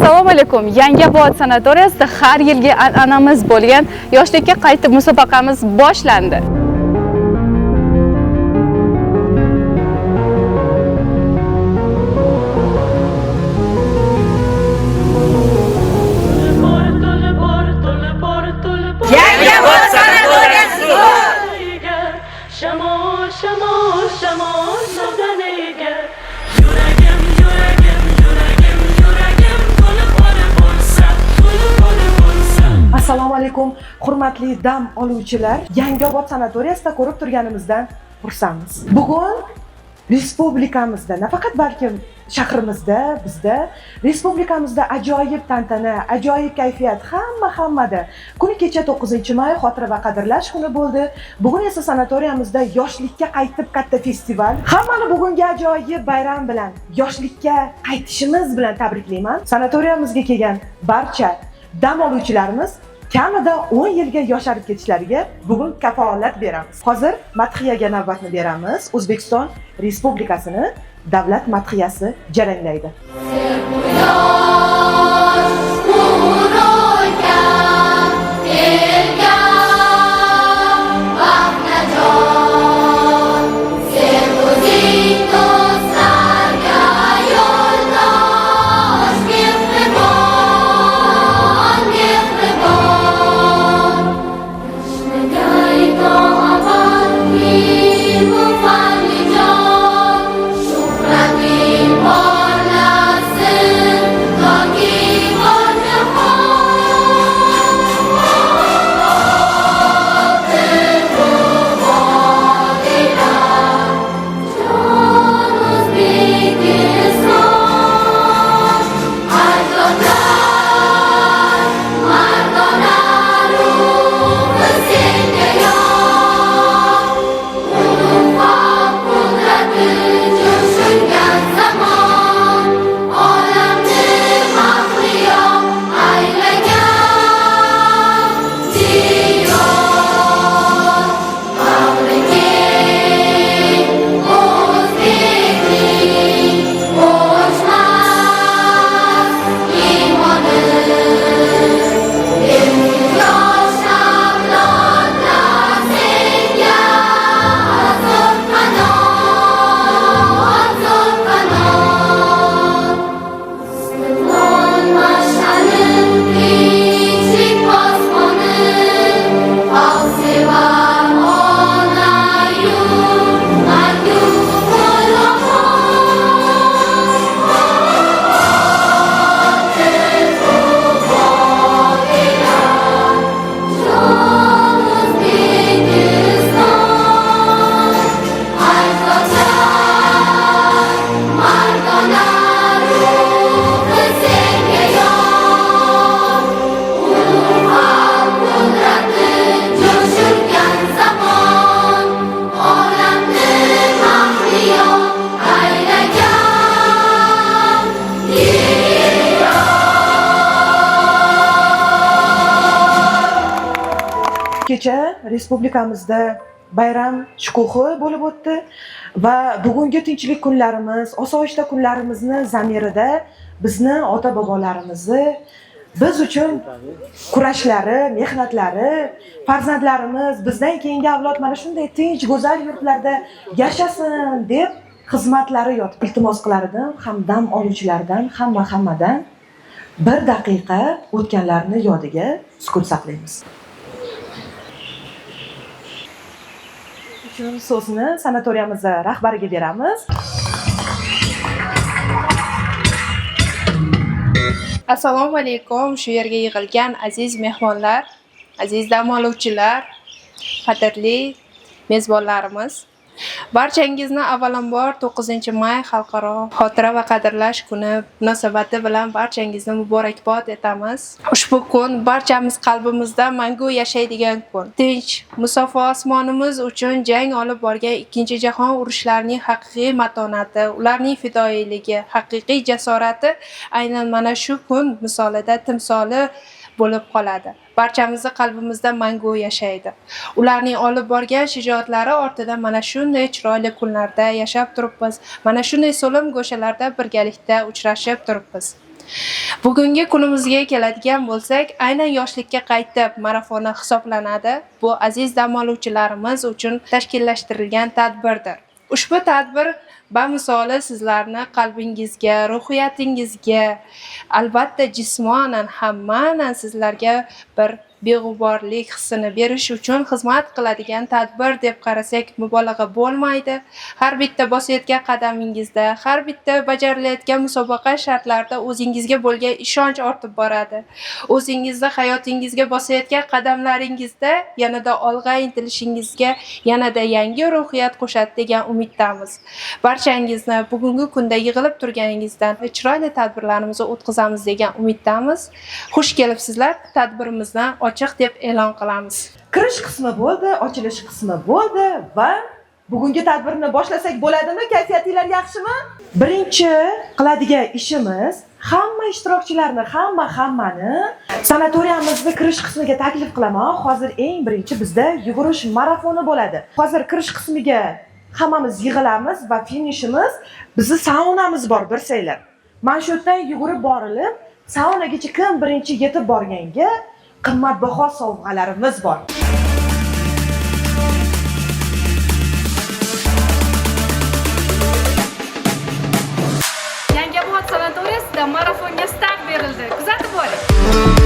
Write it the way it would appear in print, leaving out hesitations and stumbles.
Assalomu alaykum. Yangiobod sanatoriyasida har yilgi an'anamiz bo'lgan yoshlikka qaytib musobaqamiz boshlandi. Yangiobod sanatoriyasi Shamol, shamol, shamol, shamdaniga. Assalomu alaykum, hurmatli dam oluvchilar. Yangiobod sanatoriyasida ko'rib turganimizdan xursandmiz. Bugun respublikamizda, nafaqat balkim shahrimizda, bizda respublikamizda ajoyib tantana, ajoyib kayfiyat hammada. Kuni kecha 9-may xotira va qadrlash kuni bo'ldi. Bugun esa sanatoriyamizda yoshlikka qaytib katta festival. Hammani bugungi ajoyib bayram bilan, yoshlikka qaytishimiz bilan tabriklayman. Sanatoriyamizga kelgan barcha dam oluvchilarimiz kamida 10 yilga yosharib ketishlariga bugun kafolat beramiz. Hozir madhiyaga navbatni beramiz. O'zbekiston Respublikasini davlat madhiyasi jaranglaydi. Kecha respublikamizda bayram shukuhi bo'lib o'tdi va bugungi tinchlik kunlarimiz, osoyishta kunlarimizni zamirida bizni ota-bobolarimizni Biz uchun kurashlari, mehnatlari, farzandlarimiz bizdan keyingi avlod mana shunday tinch, go'zal yurtlarda yashasin deb xizmatlari yotib. Iltimos qilar edim ham dam oluvchilardan, hammadan 1 daqiqa o'tganlarni yodiga sukut saqlaymiz. Uchun so'zni sanatoriyamiz rahbariga beramiz. Assalomu alaykum, shu yerga yig'ilgan aziz mehmonlar, aziz dam oluvchilar, qadrli mezbonlarimiz. Barchangizni avvalambor 9-may xalqaro xotira va qadrlash kuni munosabati bilan barchangizni muborakbod etamiz. Ushbu kun barchamiz qalbimizda mangu yashaydigan kun. Tinch, musaffo osmonimiz uchun jang olib borgan 2-jahon urushlarining haqiqiy matonati, ularning fidoyiligi, haqiqiy jasorati aynan mana shu kun misolida timsoli bo'lib qoladi. Barchamizni qalbimizda mangu yashaydi. Ularning olib borgan shijoatlari ortida mana shunday chiroyli kunlarda yashab turibmiz. Mana shunday so'lim go'shalarda birgalikda uchrashib turibmiz. Bugungi kunimizga keladigan bo'lsak, aynan yoshlikka qaytib marafoni hisoblanadi. Bu aziz dam oluvchilarimiz uchun tashkillashtirilgan tadbirdir. Ushbu tadbir bamisoli sizlarni qalbingizga, ruhiyatingizga, albatta jismonan ham ma'nan sizlarga bir beg'uborlik hissini berish uchun xizmat qiladigan tadbir deb qarasak mubolag'a bo'lmaydi. Har bitta bosayotgan qadamingizda, har bitta bajarilayotgan musobaqa shartlarida o'zingizga bo'lgan ishonch ortib boradi. O'zingizda hayotingizga bosayotgan qadamlaringizda yanada olg'a intilishingizga yanada yangi ruhiyat qo'shadi degan umiddamiz. Barchangizni bugungi kunda yig'ilib turganingizdan chiroyli tadbirlarimizni o'tkazamiz degan umiddamiz. Xush kelibsizlar. Tadbirimizni ochiq deb e'lon qilamiz. Kirish qismi bo'ldi, ochilish qismi bo'ldi va bugungi tadbirni boshlasak bo'ladimi? Kayfiyatinglar yaxshimi? Birinchi qiladigan ishimiz hamma ishtirokchilarni, hammani sanatoriyamizning kirish qismiga taklif qilaman. Hozir eng birinchi bizda yugurish marafoni bo'ladi. Hozir kirish qismiga hammamiz yig'ilamiz va finishimiz bizni saunamiz bor, bilsanglar. Mana shu yerdan yugurib borilib, saunagacha kim birinchi yetib borganga qimmatbaho sovg'alarimiz bor. Yangiobod sanatoriyasida marafonga start berildi. Kuzatib boring.